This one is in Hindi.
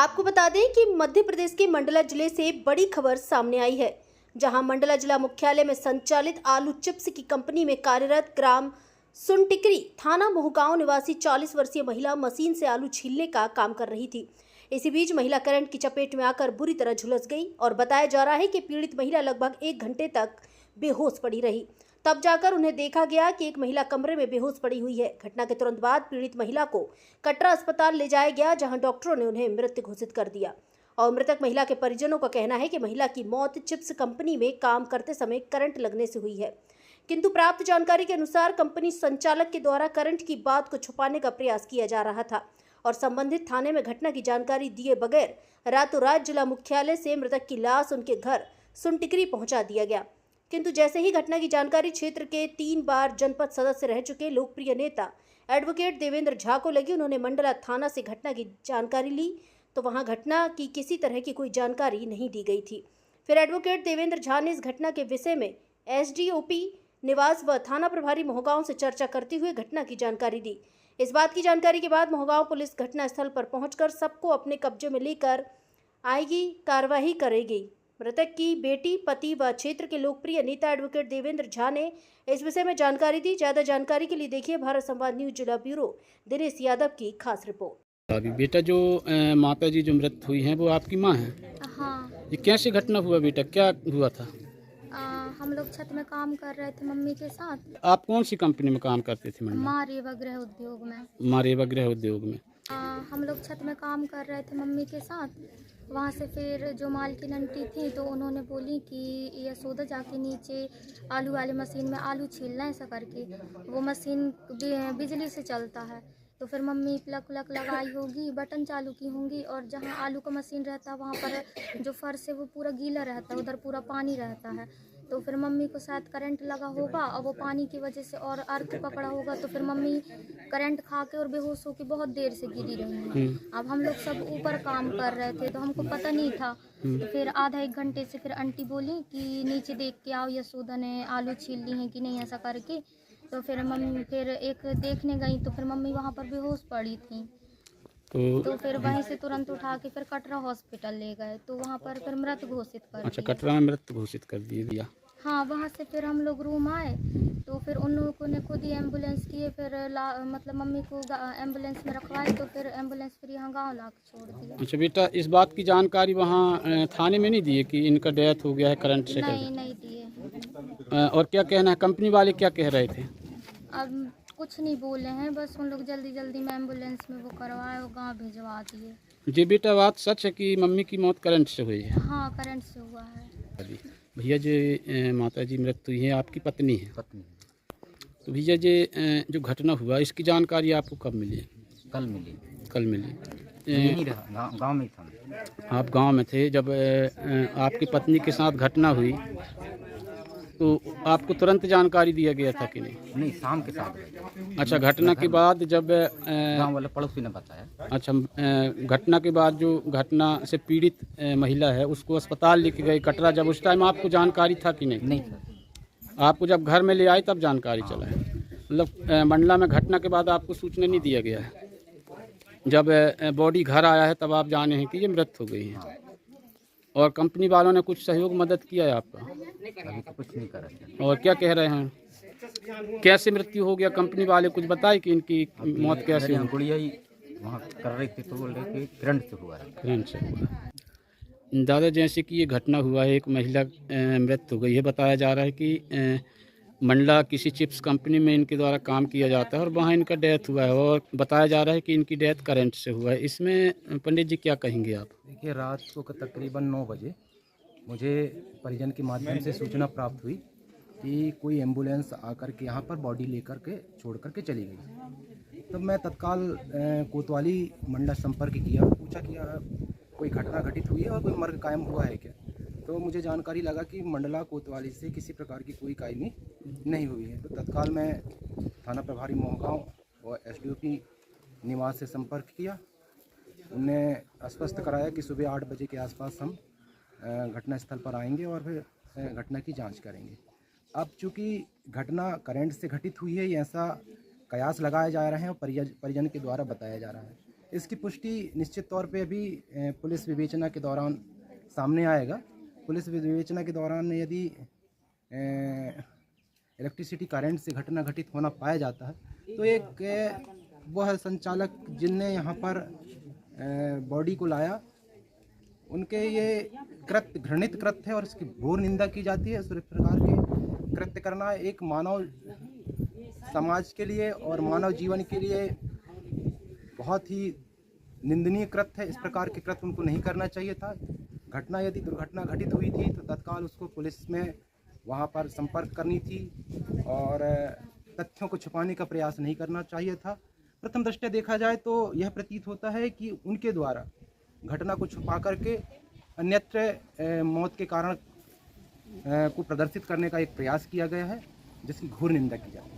आपको बता दें कि मध्य प्रदेश के मंडला जिले से बड़ी खबर सामने आई है, जहां मंडला जिला मुख्यालय में संचालित आलू चिप्स की कंपनी में कार्यरत ग्राम सुनटिकरी थाना मोहगांव निवासी 40 वर्षीय महिला मशीन से आलू छीलने का काम कर रही थी। इसी बीच महिला करंट की चपेट में आकर बुरी तरह झुलस गई और बताया जा रहा है कि पीड़ित महिला लगभग 1 घंटे तक बेहोश पड़ी रही। तब जाकर उन्हें देखा गया कि एक महिला कमरे में बेहोश पड़ी हुई है। घटना के तुरंत बाद पीड़ित महिला को कटरा अस्पताल ले जाया गया, जहां डॉक्टरों ने उन्हें मृत घोषित कर दिया। और मृतक महिला के परिजनों का कहना है कि महिला की मौत चिप्स कंपनी में काम करते समय करंट लगने से हुई है, किंतु प्राप्त जानकारी के अनुसार कंपनी संचालक के द्वारा करंट की बात को छुपाने का प्रयास किया जा रहा था और संबंधित थाने में घटना की जानकारी दिए बगैर रातों रात जिला मुख्यालय से मृतक की लाश उनके घर सुनटिकरी पहुंचा दिया गया। किंतु जैसे ही घटना की जानकारी क्षेत्र के 3 बार जनपद सदस्य रह चुके लोकप्रिय नेता एडवोकेट देवेंद्र झा को लगी, उन्होंने मंडला थाना से घटना की जानकारी ली तो वहां घटना की किसी तरह की कोई जानकारी नहीं दी गई थी। फिर एडवोकेट देवेंद्र झा ने इस घटना के विषय में एसडीओपी निवास व थाना प्रभारी मोहगांव से चर्चा करते हुए घटना की जानकारी दी। इस बात की जानकारी के बाद मोहगांव पुलिस घटनास्थल पर पहुंचकर सबको अपने कब्जे में लेकर आएगी कार्रवाई करेगी। मृतक की बेटी, पति व क्षेत्र के लोकप्रिय नेता एडवोकेट देवेंद्र झा ने इस विषय में जानकारी दी। ज्यादा जानकारी के लिए देखिए भारत संवाद न्यूज जिला ब्यूरो दिनेश यादव की खास रिपोर्ट। अभी बेटा जो माता जी जो मृत हुई हैं वो आपकी माँ है? हाँ। ये कैसे घटना हुआ बेटा, क्या हुआ था? हम लोग छत में काम कर रहे थे मम्मी के साथ। आप कौन सी कंपनी में काम करते थे? माँ रेवा गृह उद्योग में। माँ रेवा गृह उद्योग में। हम लोग छत में काम कर रहे थे मम्मी के साथ। वहाँ से फिर जो मालकिन आंटी थी तो उन्होंने बोली कि यशोदा जाके नीचे आलू वाली मशीन में आलू छीलना है, ऐसा करके। वो मशीन बिजली से चलता है, तो फिर मम्मी प्लग व्लग लगाई होगी, बटन चालू की होंगी, और जहाँ आलू का मशीन रहता है वहाँ पर जो फर्श है वो पूरा गीला रहता है, उधर पूरा पानी रहता है। तो फिर मम्मी को शायद करंट लगा होगा और वो पानी की वजह से और अर्थ पकड़ा होगा, तो फिर मम्मी करंट खा के और बेहोश होकर बहुत देर से गिरी रही। अब हम लोग सब ऊपर काम कर रहे थे तो हमको पता नहीं था। तो फिर आधा 1 घंटे से फिर आंटी बोली कि नीचे देख के आओ, यशोदा ने आलू छील ली हैं कि नहीं, ऐसा करके। तो फिर मम्मी फिर एक देखने गई तो फिर मम्मी वहाँ पर बेहोश पड़ी थी। तो फिर वहीं से तुरंत उठा के फिर कटरा हॉस्पिटल ले गए, तो वहाँ पर फिर मृत घोषित कर दिया। अच्छा, कटरा में मृत घोषित कर दिया। हाँ, वहाँ से फिर हम लोग रूम आए तो फिर उन लोगों ने खुद ही एम्बुलेंस किए, फिर मतलब मम्मी को एम्बुलेंस में रखवाए, तो फिर एम्बुलेंस फिर यहाँ गाँव ला के छोड़ दिया। अच्छा बेटा, इस बात की जानकारी वहाँ थाने में नहीं दी है कि इनका डेथ हो गया है करंट से? नहीं दिए। और क्या कहना है, कंपनी वाले क्या कह रहे थे? अब कुछ नहीं बोले हैं, बस उन लोग जल्दी जल्दी में एम्बुलेंस में वो करवाए और गाँव भिजवा दिए। जी बेटा, बात सच है कि मम्मी की मौत करंट से हुई है? हाँ, करंट से हुआ है। भैया जी, माता जी मृत हुई है, आपकी पत्नी है? पत्नी। तो भैया जी, जो घटना हुआ इसकी जानकारी आपको कब मिली? कल मिली। कल मिली? यहीं रहा, गाँव में था। आप गांव में थे जब आपकी पत्नी के साथ घटना हुई, तो आपको तुरंत जानकारी दिया गया था कि नहीं? नहीं, शाम के 7 बजे। अच्छा, घटना के बाद जब गाँव वाले पड़ोसी ने बताया। अच्छा, घटना के बाद जो घटना से पीड़ित महिला है उसको अस्पताल लेके गए कटरा, जब उस टाइम आपको जानकारी था कि नहीं? नहीं सर। आपको जब घर में ले आए तब जानकारी चला है? मतलब मंडला में घटना के बाद आपको सूचना नहीं दिया गया है? जब बॉडी घर आया है तब आप जाने हैं कि ये मृत हो गई है? और कंपनी वालों ने कुछ सहयोग मदद किया है आपका? अभी तो कुछ नहीं कर रहे। और क्या कह रहे हैं, कैसे मृत्यु हो गया? कंपनी वाले कुछ बताए कि इनकी मौत कैसे हुई? गुड़िया ही वहाँ कर रही थी तो बोल रहे कि करंट से हुआ है। करंट से हुआ। दादा, जैसे कि ये घटना हुआ है, एक महिला मृत हो गई है, बताया जा रहा है कि मंडला किसी चिप्स कंपनी में इनके द्वारा काम किया जाता है और वहाँ इनका डेथ हुआ है, और बताया जा रहा है कि इनकी डेथ करंट से हुआ है। इसमें पंडित जी क्या कहेंगे आप? देखिए, रात को तकरीबन 9 बजे मुझे परिजन के माध्यम से सूचना प्राप्त हुई कि कोई एम्बुलेंस आकर के यहाँ पर बॉडी लेकर के छोड़ कर के चली गई। तब मैं तत्काल कोतवाली मंडला संपर्क किया, पूछा कि कोई घटना घटित हुई है और कोई मर्ग कायम हुआ है क्या। तो मुझे जानकारी लगा कि मंडला कोतवाली से किसी प्रकार की कोई कायमी नहीं हुई है। तो तत्काल मैं थाना प्रभारी मोहगांव और एसडीओपी निवास से संपर्क किया। उनने स्पष्ट कराया कि सुबह 8 बजे के आसपास हम घटनास्थल पर आएंगे और फिर घटना की जांच करेंगे। अब चूँकि घटना करंट से घटित हुई है, ये ऐसा कयास लगाए जा रहे हैं और परिजन के द्वारा बताया जा रहा है। इसकी पुष्टि निश्चित तौर पे अभी पुलिस विवेचना के दौरान सामने आएगा। पुलिस विवेचना के दौरान यदि इलेक्ट्रिसिटी करंट से घटना घटित होना पाया जाता है तो एक वह संचालक जिनने यहाँ पर बॉडी को लाया उनके ये कृत्य घृणित कृत्य है और इसकी घोर निंदा की जाती है। इस प्रकार के कृत्य करना एक मानव समाज के लिए और मानव जीवन के लिए बहुत ही निंदनीय कृत्य है। इस प्रकार के कृत्य उनको नहीं करना चाहिए था। घटना यदि दुर्घटना घटित हुई थी तो तत्काल उसको पुलिस में वहाँ पर संपर्क करनी थी और तथ्यों को छुपाने का प्रयास नहीं करना चाहिए था। प्रथम दृष्टया देखा जाए तो यह प्रतीत होता है कि उनके द्वारा घटना को छुपा करके अन्यत्र मौत के कारण को प्रदर्शित करने का एक प्रयास किया गया है, जिसकी घोर निंदा की जाती है।